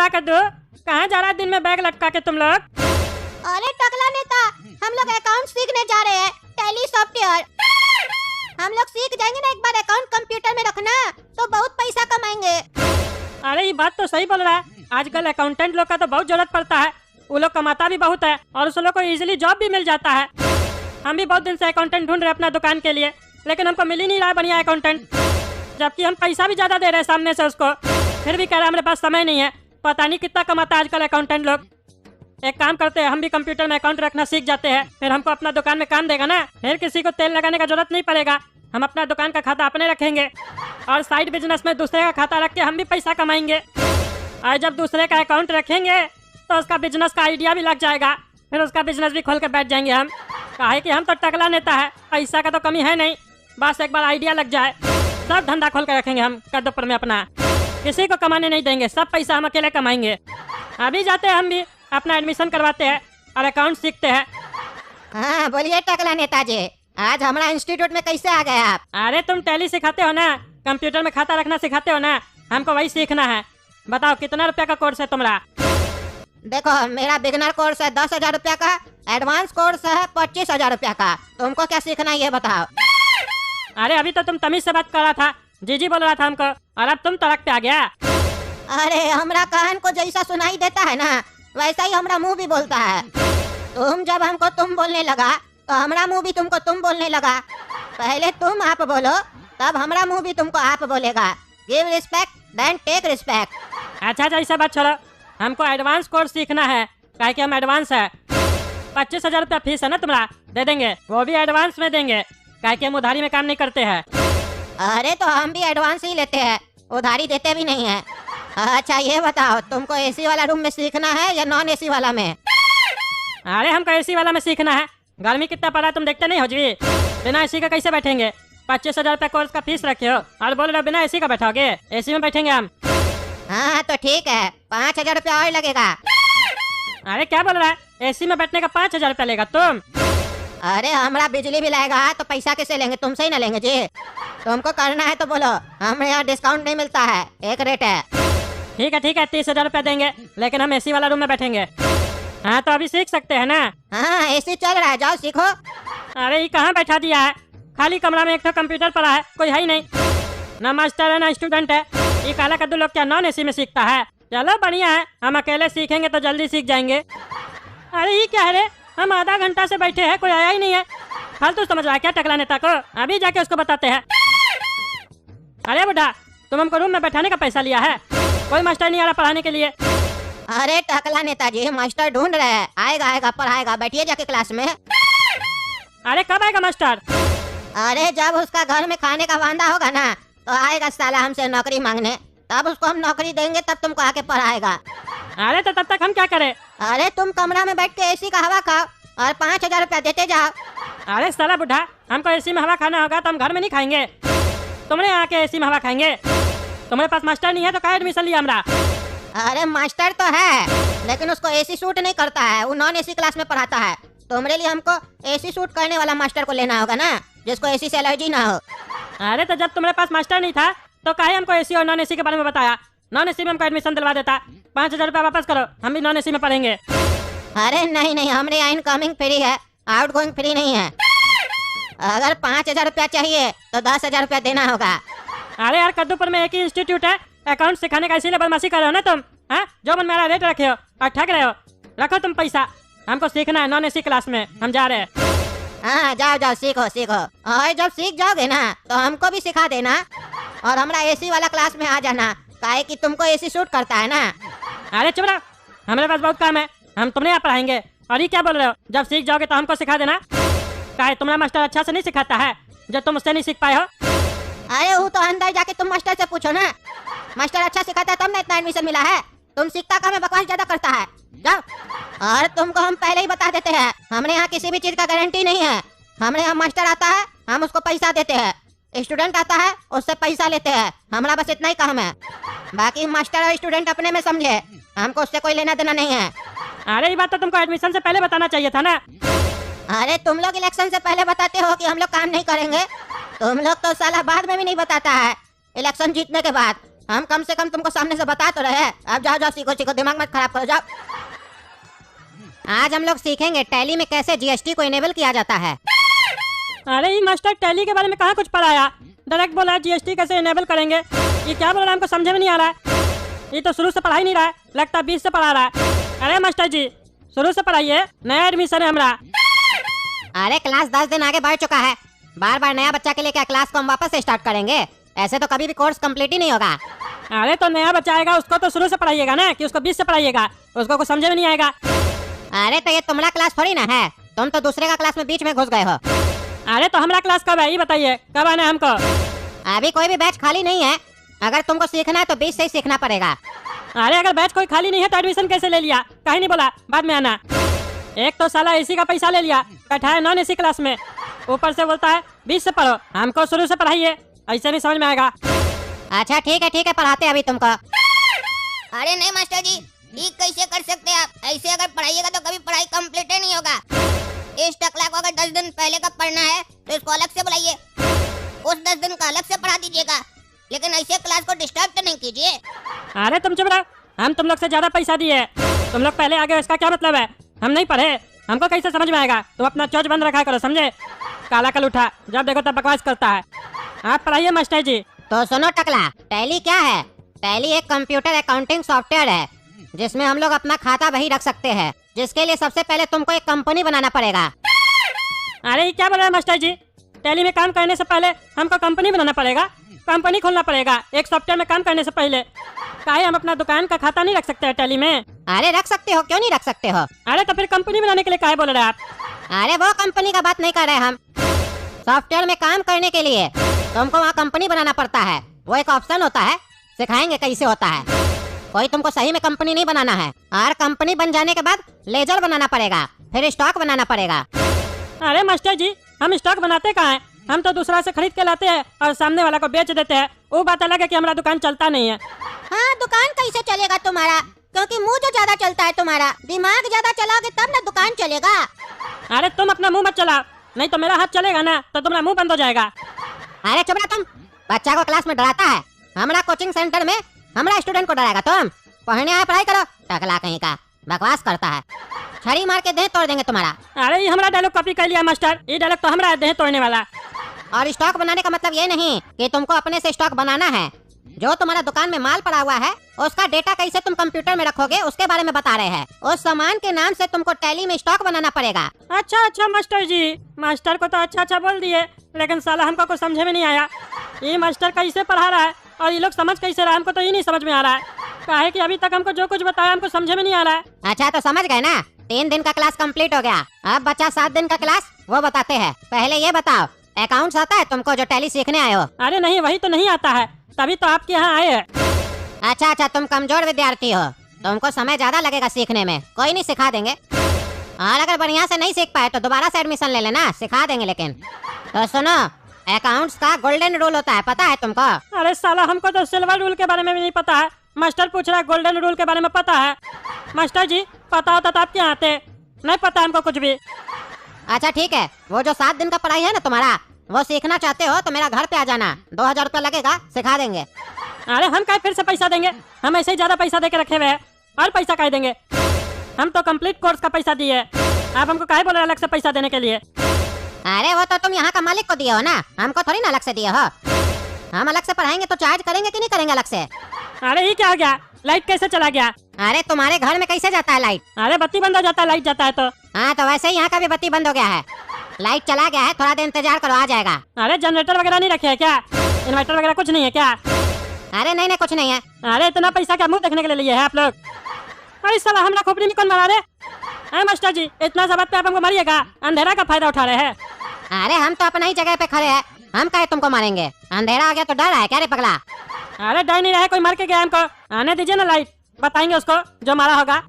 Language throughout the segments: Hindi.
रहा कद्दू? कहाँ जा रहा दिन में बैग लटका के तुम लोग? अरे टकला नेता, हम लोग अकाउंट सीखने जा रहे हैं, टैली सॉफ्टवेयर। हम लोग सीख जाएंगे ना एक बार अकाउंट कंप्यूटर में रखना, तो बहुत पैसा कमाएंगे। अरे ये बात तो सही बोल रहा है। आजकल अकाउंटेंट लोग का तो बहुत जरूरत पड़ता है। वो लोग कमाता भी बहुत है और उस लोग को इजीली जॉब भी मिल जाता है। हम भी बहुत दिन से अकाउंटेंट ढूंढ रहे हैं अपना दुकान के लिए, लेकिन हमको मिल ही नहीं रहा बढ़िया अकाउंटेंट। जबकि हम पैसा भी ज्यादा दे रहे हैं सामने से उसको, फिर भी कह रहा है हमारे पास समय नहीं है। पता नहीं कितना कमाता है आजकल अकाउंटेंट लोग। एक काम करते हैं, हम भी कंप्यूटर में अकाउंट रखना सीख जाते हैं, फिर हमको अपना दुकान में काम देगा ना, फिर किसी को तेल लगाने का जरूरत नहीं पड़ेगा। हम अपना दुकान का खाता अपने रखेंगे और साइड बिजनेस में दूसरे का खाता रख के हम भी पैसा कमाएंगे। और जब दूसरे का अकाउंट रखेंगे तो उसका बिजनेस का आइडिया भी लग जाएगा, फिर उसका बिजनेस भी खोल के बैठ जाएंगे हम। काहे कि हम तो टकला नेता है, पैसा का तो कमी है नहीं, बस एक बार आइडिया लग जाए सब धंधा खोल के रखेंगे हम कद्दूपुर में अपना। किसी को कमाने नहीं देंगे, सब पैसा हम अकेले कमाएंगे। अभी जाते हैं हम भी अपना एडमिशन करवाते हैं और अकाउंट सीखते हैं। हाँ बोलिए टकला नेताजी, आज हमारा इंस्टीट्यूट में कैसे आ गए आप? अरे तुम टैली सिखाते हो ना, कंप्यूटर में खाता रखना सिखाते हो ना, हमको वही सीखना है। बताओ कितना रुपया का कोर्स है तुम्हारा? देखो मेरा बिगनर कोर्स है 10,000 रुपया का, एडवांस कोर्स है 25,000 रुपया का। तुमको क्या सीखना है ये बताओ। अरे अभी तो तुम तमीज से बात कर रहा था, जी बोल रहा था हमको, और अब तुम तड़क पे आ गया। अरे हमरा कान को जैसा सुनाई देता है ना, वैसा ही हमरा मुंह भी बोलता है। तुम जब हमको तुम बोलने लगा तो हमरा मुंह भी तुमको तुम बोलने लगा। पहले तुम आप बोलो, तब हमरा मुंह भी तुमको आप बोलेगा। Give respect then take respect. अच्छा ऐसा बात छोड़ो, हमको एडवांस कोर्स सीखना है, काहे कि हम एडवांस है। 25,000 रुपया फीस है ना तुम्हारा, दे देंगे, वो भी एडवांस में देंगे, काहे कि हम उधारी में काम नहीं करते हैं। अरे तो हम भी एडवांस ही लेते हैं, उधारी देते भी नहीं है। अच्छा ये बताओ, तुमको एसी वाला रूम में सीखना है या नॉन एसी वाला में? अरे हमको एसी वाला में सीखना है। गर्मी कितना पड़ा तुम देखते नहीं हो जी, बिना एसी का कैसे बैठेंगे? 25,000 रुपया कोर्स का फीस रखे हो और बोल रहे हो बिना एसी का बैठोगे? एसी में बैठेंगे हम। हाँ तो ठीक है, 5,000 रुपया और लगेगा। अरे क्या बोल रहा है, एसी में बैठने का 5,000 रुपया लेगा तुम? अरे हमारा बिजली भी लगेगा तो पैसा कैसे लेंगे, तुमसे ही ना लेंगे जी। तुमको करना है तो बोलो, हमें यहाँ डिस्काउंट नहीं मिलता है, एक रेट है। ठीक है 30,000 रुपया देंगे, लेकिन हम एसी वाला रूम में बैठेंगे। हाँ तो अभी सीख सकते हैं ना? हाँ एसी चल रहा है, जाओ सीखो। अरे ये कहाँ बैठा दिया है, खाली कमरा में एक तो कंप्यूटर पड़ा है, कोई है ही नहीं, ना मास्टर है ना स्टूडेंट है। ये काला कद्दू लोग क्या नॉन एसी में सीखता है? चलो बढ़िया है, हम अकेले सीखेंगे तो जल्दी सीख जाएंगे। अरे ये क्या है रे, हम आधा घंटा से बैठे हैं, कोई आया ही नहीं है। फालतू समझ रहा है क्या टकला नेता को? अभी जाके उसको बताते हैं। अरे बुढ़ा, तुम हमको रूम में बैठाने का पैसा लिया है, कोई मास्टर नहीं आ रहा पढ़ाने के लिए। अरे टकला नेताजी, मास्टर ढूंढ रहे हैं, आएगा पढ़ाएगा, बैठिए जाके क्लास में। अरे कब आएगा मास्टर? अरे जब उसका घर में खाने का वांदा होगा ना, तो आएगा साला हमसे नौकरी मांगने, तब उसको हम नौकरी देंगे, तब तुमको आके पढ़ाएगा। अरे तो तब तक हम क्या करें? अरे तुम कमरा में बैठ के एसी का हवा खाओ और 5,000 रुपया देते जाओ। अरे साला बुढ़ा, हमको एसी में हवा खाना होगा तो हम घर में नहीं खाएंगे, तुमने आके एसी में हवा खाएंगे। तुम्हारे पास मास्टर नहीं है तो क्या एडमिशन लिया हमरा? अरे मास्टर तो है, लेकिन उसको एसी सूट नहीं करता है, वो नॉन एसी क्लास में पढ़ाता है। तुम्हारे लिए हमको एसी सूट करने वाला मास्टर को लेना होगा ना, जिसको एसी से एलर्जी ना हो। अरे तो जब तुम्हारे पास मास्टर नहीं था तो काहे हमको एसी और नॉन एसी के बारे में बताया? नॉन एसी में हमको एडमिशन दिलवा देता। 5,000 रुपया वापस करो, हम भी नॉन एसी में पढ़ेंगे। अरे नहीं, हमारे यहाँ इनकमिंग फ्री है, आउट गोइंग फ्री नहीं है। अगर 5,000 रुपया चाहिए तो 10,000 रुपया देना होगा। अरे यार कद्दूपुर में एक ही इंस्टीट्यूट है अकाउंट सिखाने का, इसीलिए बदमाशी कर रहे हो ना तुम? हाँ जो मन मेरा रेट रखे हो और ठग रहे हो। रखो तुम पैसा, हमको सीखना है नॉन एसी क्लास में, हम जा रहे हैं। हाँ जाओ सीखो। और जब सीख जाओगे ना तो हमको भी सिखा देना और हमारा एसी वाला क्लास में आ जाना, काहे कि तुमको एसी सूट करता है ना। अरे चुप रहो, हमारे पास बहुत काम है, हम तुमने यहाँ पढ़ाएंगे। और ये क्या बोल रहे हो, जब सीख जाओगे तो हमको सिखा देना? काहे तुम्हारा मास्टर अच्छा से नहीं सिखाता है जो तुम उससे नहीं सीख पाए हो? अरे वो तो अंदर जाके तुम मास्टर से पूछो ना, मास्टर अच्छा सिखाता है तब ना इतना एडमिशन मिला है। तुम सीखता कम है, बकवास ज्यादा करता है, जाओ। और तुमको हम पहले ही बता देते हैं, हमने यहाँ किसी भी चीज का गारंटी नहीं है। हमने यहाँ मास्टर आता है, हम उसको पैसा देते हैं, स्टूडेंट आता है उससे पैसा लेते हैं, हमारा बस इतना ही काम है। बाकी मास्टर और स्टूडेंट अपने में समझे, हमको उससे कोई लेना देना नहीं है। अरे ये बात तो तुमको एडमिशन से पहले बताना चाहिए था ना। अरे तुम लोग इलेक्शन से पहले बताते हो कि हम लोग काम नहीं करेंगे, तुम लोग तो साला बाद में भी नहीं बताता है, इलेक्शन जीतने के बाद। हम कम से कम तुमको सामने से बता तो रहे हैं। अब जाओ जाओ सीखो सीखो, दिमाग मत खराब करो, जाओ। आज हम लोग सीखेंगे टैली में कैसे जीएसटी को इनेबल किया जाता है। अरे ये मास्टर टैली के बारे में कहाँ कुछ पढ़ाया, डायरेक्ट बोला जीएसटी कैसे इनेबल करेंगे। ये क्या बोल रहा है, हमको समझ में नहीं आ रहा है। ये तो शुरू से पढ़ा ही नहीं रहा है, लगता 20 से पढ़ा रहा है। अरे मास्टर जी शुरू से पढ़ाइए, नया एडमिशन है हमारा। अरे क्लास 10 दिन आगे बढ़ चुका है, बार बार नया बच्चा के लिए क्या क्लास को हम वापस से स्टार्ट करेंगे? ऐसे तो कभी भी कोर्स कंप्लीट ही नहीं होगा। अरे तो नया बच्चा आएगा उसको तो शुरू से पढ़ाइएगा ना, कि उसको 20 से पढ़ाइएगा, उसको कुछ समझ में नहीं आएगा। अरे तो ये तुम्हारा क्लास थोड़ी ना है, तुम तो दूसरे का क्लास में बीच में घुस गए हो। अरे तो हमारा क्लास कब है ये बताइए, कब आना है हमको? अभी कोई भी बैच खाली नहीं है, अगर तुमको सीखना है तो 20 से ही सीखना पड़ेगा। अरे अगर बैच कोई खाली नहीं है तो एडमिशन कैसे ले लिया? कहीं नहीं बोला बाद में आना। एक तो साला एसी का पैसा ले लिया, बैठा है नॉन एसी क्लास में, ऊपर से बोलता है 20 से पढ़ो। हमको शुरू से पढ़ाइए, ऐसे नहीं समझ में आएगा। अच्छा ठीक है पढ़ाते हैं अभी तुमको। अरे नहीं मास्टर जी, ये कैसे कर सकते हैं आप? ऐसे अगर पढ़ाइएगा तो कभी पढ़ाई कंप्लीट ही नहीं होगा। इस टकला को अगर 10 दिन पहले का पढ़ना है तो इसको अलग से बुलाइए, उस 10 दिन का अलग से पढ़ा दीजिएगा, लेकिन ऐसे क्लास को डिस्टर्ब तो नहीं कीजिए। अरे तुम चुप रहो, हम तुम लोग से ज्यादा पैसा दिए, तुम लोग पहले आगे, इसका क्या मतलब है? हम नहीं पढ़े, हमको कैसे समझ में आएगा? तुम अपना चोच बंद रखा करो, समझे? काला कल उठा, जब देखो तब बकवास करता है। आप पढ़ाइए मास्टर जी। तो सुनो टकला, टैली क्या है? टैली एक कंप्यूटर अकाउंटिंग सॉफ्टवेयर है जिसमें हम लोग अपना खाता बही रख सकते हैं, जिसके लिए सबसे पहले तुमको एक कंपनी बनाना पड़ेगा। अरे ये क्या बोल रहे हैं मास्टर जी? टैली में काम करने से पहले हमको कंपनी बनाना पड़ेगा, कंपनी खोलना पड़ेगा एक सॉफ्टवेयर में काम करने से पहले? काहे हम अपना दुकान का खाता नहीं रख सकते हैं टैली में? अरे रख सकते हो, क्यों नहीं रख सकते हो? अरे तो फिर कंपनी बनाने के लिए काहे बोल रहे हैं आप? अरे वो कंपनी का बात नहीं कर रहे हम, सॉफ्टवेयर में काम करने के लिए तुमको वहाँ कंपनी बनाना पड़ता है। वो एक ऑप्शन होता है, सिखाएंगे कैसे होता है। कोई तुमको सही में कंपनी नहीं बनाना है, और कंपनी बन जाने के बाद लेजर बनाना पड़ेगा, फिर स्टॉक बनाना पड़ेगा। अरे मास्टर जी हम स्टॉक बनाते कहाँ हैं? हम तो दूसरा से खरीद के लाते हैं और सामने वाला को बेच देते हैं। वो बात अलग है कि हमारा दुकान चलता नहीं है। हाँ दुकान कैसे चलेगा तुम्हारा? क्योंकि मुंह जो ज्यादा चलता है तुम्हारा, दिमाग ज्यादा चलाओगे तब ना दुकान चलेगा। अरे तुम अपना मुंह मत चलाओ, नहीं तो मेरा हाथ चलेगा ना तो तुम्हारा मुंह बंद हो जाएगा। अरे चुप रहो तुम, बच्चा को क्लास में डराता है। हमारा कोचिंग सेंटर में हमारा स्टूडेंट को डराएगा तुम? पढ़ने आए पढ़ाई करो, टकला कहीं का बकवास करता है, छड़ी मार के देह तोड़ देंगे तुम्हारा। अरे ये हमारा डायलॉग कॉपी कर लिया मास्टर, ये डायलॉग तो हमारा देह तोड़ने वाला। और स्टॉक बनाने का मतलब ये नहीं कि तुमको अपने से स्टॉक बनाना है, जो तुम्हारा दुकान में माल पड़ा हुआ है उसका डेटा कैसे तुम कंप्यूटर में रखोगे उसके बारे में बता रहे हैं। उस सामान के नाम से तुमको टैली में स्टॉक बनाना पड़ेगा। अच्छा अच्छा मास्टर जी, मास्टर को तो अच्छा अच्छा बोल दिए, लेकिन साला हमको कुछ समझे में नहीं आया। ये मास्टर कैसे पढ़ा रहा है और ये लोग समझ कैसे रहा है, हमको तो ये नहीं समझ में आ रहा है। काहे कि अभी तक हमको जो कुछ बताया हमको समझे में नहीं आ रहा है। अच्छा तो समझ गए ना, 3 दिन का क्लास कंप्लीट हो गया, अब बच्चा 7 दिन का क्लास वो बताते हैं। पहले ये बताओ, अकाउंट्स आता है तुमको जो टैली सीखने आए हो? अरे नहीं, वही तो नहीं आता है, तभी तो आपके यहाँ आए हैं। अच्छा अच्छा तुम कमजोर विद्यार्थी हो, तुमको समय ज्यादा लगेगा सीखने में, कोई नहीं सिखा देंगे। और अगर बढ़िया से नहीं सीख पाए तो दोबारा से एडमिशन ले लेना, सिखा देंगे। लेकिन तो सुनो, अकाउंट्स का गोल्डन रूल होता है, पता है तुमको? अरे साला हमको तो सिल्वर रूल के बारे में भी नहीं पता है, मास्टर पूछ रहा है गोल्डन रूल के बारे में पता है। मास्टर जी पता होता तो आप क्या आते, नहीं पता हमको कुछ भी। अच्छा ठीक है, वो जो 7 दिन का पढ़ाई है ना तुम्हारा, वो सीखना चाहते हो तो मेरा घर पे आ जाना, 2000 रुपया लगेगा, सिखा देंगे। अरे हम क्या फिर से पैसा देंगे? हम ऐसे ही ज्यादा पैसा दे के रखे हुए हैं, और पैसा काहे देंगे? हम तो कंप्लीट कोर्स का पैसा दिए, आप हमको काहे बोल रहे अलग से पैसा देने के लिए? अरे वो तो तुम यहाँ का मालिक को दिए हो ना, हमको थोड़ी ना अलग से दिए हो। हम अलग से पढ़ाएंगे तो चार्ज करेंगे कि नहीं करेंगे अलग से? अरे ये क्या हो गया, लाइट कैसे चला गया? अरे तुम्हारे घर में कैसे जाता है लाइट? अरे बत्ती बंद हो जाता है लाइट जाता है तो। हाँ तो वैसे ही यहाँ का भी बत्ती बंद हो गया है, लाइट चला गया है, थोड़ा देर इंतजार करो, आ जाएगा। अरे जनरेटर वगैरह नहीं रखे है क्या? इन्वर्टर वगैरह कुछ नहीं है क्या? अरे नहीं नहीं कुछ नहीं है। अरे इतना पैसा क्या मुंह देखने के लिए लिए है आप लोग? अरे साला हमरा खोपड़ी में कौन मारा रे? अरे मास्टर जी इतना सब पे आप हमको मारिएगा, अंधेरा का फायदा उठा रहे हैं। अरे हम तो अपना ही जगह पे खड़े हैं, हम काहे तुमको मारेंगे? अंधेरा आ गया तो डर है क्या रे पगला? अरे डर नहीं रहे, कोई मार के गया हमको, आने दीजिए ना लाइट, बताएंगे उसको जो मारा होगा।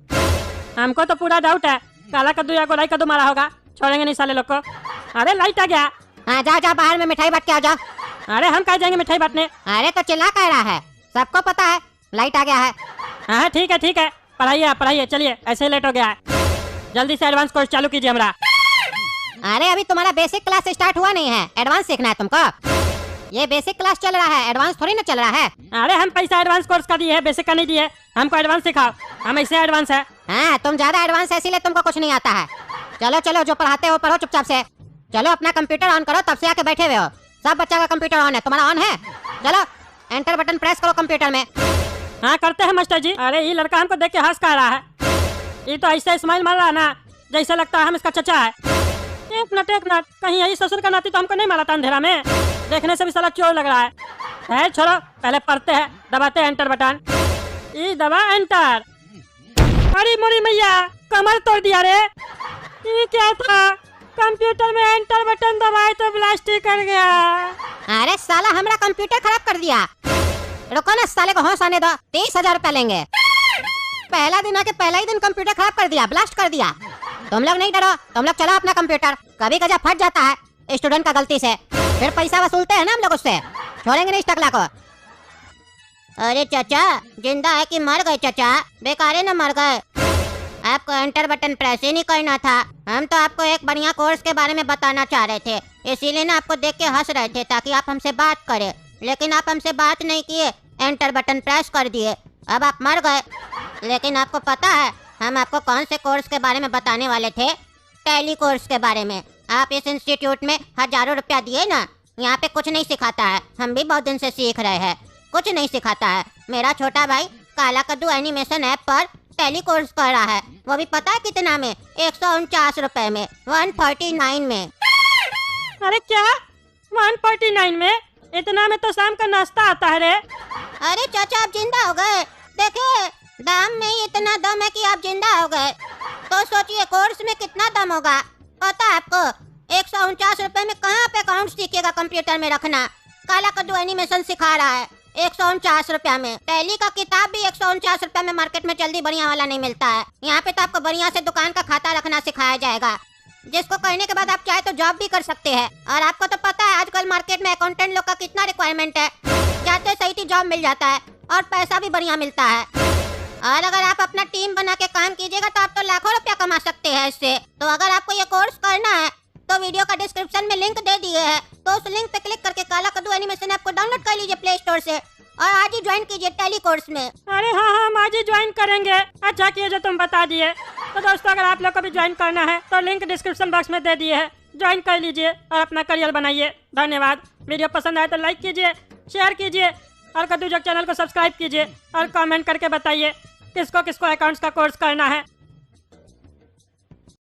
हमको तो पूरा डाउट है, काला कद्दू या गोलाई कद्दू मारा होगा, छोड़ेंगे नहीं साले लोग को। अरे लाइट आ गया। हाँ जाओ जाओ बाहर में मिठाई बांट के आ जाओ। अरे हम कहाँ जाएंगे मिठाई बांटने? अरे तो चिल्ला कह रहा है, सबको पता है लाइट आ गया है। हाँ ठीक है, पढ़ाइए आप पढ़ाइए, चलिए ऐसे ही लेट हो गया है, जल्दी से एडवांस कोर्स चालू कीजिए हमारा। अरे अभी तुम्हारा बेसिक क्लास स्टार्ट हुआ नहीं है, एडवांस सीखना है तुमको। ये बेसिक क्लास चल रहा है, एडवांस थोड़ी ना चल रहा है। अरे हम पैसा एडवांस कोर्स का दिए है, बेसिक का नहीं दिए। हमको एडवांस सिखाओ, हम ऐसे एडवांस है। हाँ, तुम ज्यादा एडवांस है इसीलिए तुमको कुछ नहीं आता है। चलो चलो, जो पढ़ाते हो पढ़ो चुपचाप से। चलो अपना कंप्यूटर ऑन करो, तब से आके बैठे हुए हो। सब बच्चा का कंप्यूटर ऑन है, तुम्हारा ऑन है? चलो एंटर बटन प्रेस करो कंप्यूटर में। हाँ करते हैं मास्टर जी। अरे ये लड़का हमको देख के हंस कर रहा है। ये तो ऐसे स्माइल मार रहा है ना, जैसे लगता है हम इसका चचा है। एक मिनट, कहीं यही ससुर का नाती तो हमको नहीं मारा था अंधेरा में? देखने से भी साला चोर लग रहा है। छोड़ो, पहले पढ़ते हैं। दबाते हैं एंटर बटन। ये दबा एंटर। अरे मोरी मैया, कमर तोड़ दिया रे। ये क्या था? कंप्यूटर में एंटर बटन दबाए तो ब्लास्ट ही कर गया। अरे साला हमारा कंप्यूटर खराब कर दिया। रुको ना, साले को होश आने दो। 30,000 रुपया लेंगे। पहला दिन आके पहला ही दिन कंप्यूटर खराब कर दिया, ब्लास्ट कर दिया। तुम लोग नहीं डरो, तुम लोग चलो अपना कंप्यूटर। कभी कभी फट जाता है स्टूडेंट का गलती से, फिर पैसा वसूलते हैं ना हम लोग उससे। छोड़ेंगे नहीं इस टकला को। अरे चाचा, जिंदा है कि मर गए चाचा? बेकारे न मर गए। आपको एंटर बटन प्रेस ही नहीं करना था। हम तो आपको एक बढ़िया कोर्स के बारे में बताना चाह रहे थे, इसीलिए ना आपको देख के हंस रहे थे ताकि आप हमसे बात करें, लेकिन आप हमसे बात नहीं किए, एंटर बटन प्रेस कर दिए। अब आप मर गए। लेकिन आपको पता है हम आपको कौन से कोर्स के बारे में बताने वाले थे? टैली कोर्स के बारे में। आप इस इंस्टीट्यूट में हजारों रुपया दिए ना, यहाँ पे कुछ नहीं सिखाता है। हम भी बहुत दिन से सीख रहे हैं, कुछ नहीं सिखाता है। मेरा छोटा भाई काला कद्दू एनिमेशन ऐप पर टैली कोर्स कर रहा है। वो भी पता है कितना में? 149 रुपए में, 149 में। अरे क्या 149 में? इतना में तो शाम का नाश्ता आता है रे। अरे चाचा, आप जिंदा हो गए। देखिए, दाम में ही इतना दम है कि आप जिंदा हो गए, तो सोचिए कोर्स में कितना दम होगा। पता है आपको 149 रुपए में कहाँ पे अकाउंट सीखेगा कंप्यूटर में रखना? काला कद्दू एनिमेशन सिखा रहा है 149 रुपया में। टैली का किताब भी 149 रुपया में मार्केट में जल्दी बढ़िया वाला नहीं मिलता है। यहाँ पे तो आपको बढ़िया से दुकान का खाता रखना सिखाया जाएगा, जिसको करने के बाद आप चाहे तो जॉब भी कर सकते हैं। और आपको तो पता है आजकल मार्केट में अकाउंटेंट लोग का कितना रिक्वायरमेंट है। जाते सही जॉब मिल जाता है और पैसा भी बढ़िया मिलता है। और अगर आप अपना टीम बना के काम कीजिएगा तो आप तो लाखों रुपया कमा सकते हैं इससे। तो अगर आपको ये कोर्स करना है तो वीडियो का डिस्क्रिप्शन में लिंक दे दिए है, तो उस लिंक पे क्लिक करके काला कद्दू एनिमेशन ऐप को डाउनलोड कर लीजिए प्ले स्टोर से और आज ही ज्वाइन कीजिए टैली कोर्स में। अरे हाँ, हम आज ही ज्वाइन करेंगे। अच्छा किए जो तुम बता दिए। तो दोस्तों, अगर आप लोग को भी ज्वाइन करना है तो लिंक डिस्क्रिप्शन बॉक्स में दे दिए है, ज्वाइन कर लीजिए और अपना करियर बनाइए। धन्यवाद। वीडियो पसंद आए तो लाइक कीजिए, शेयर कीजिए और कद्दू जग चैनल को सब्सक्राइब कीजिए और कमेंट करके बताइए किसको किसको अकाउंट्स का कोर्स करना है।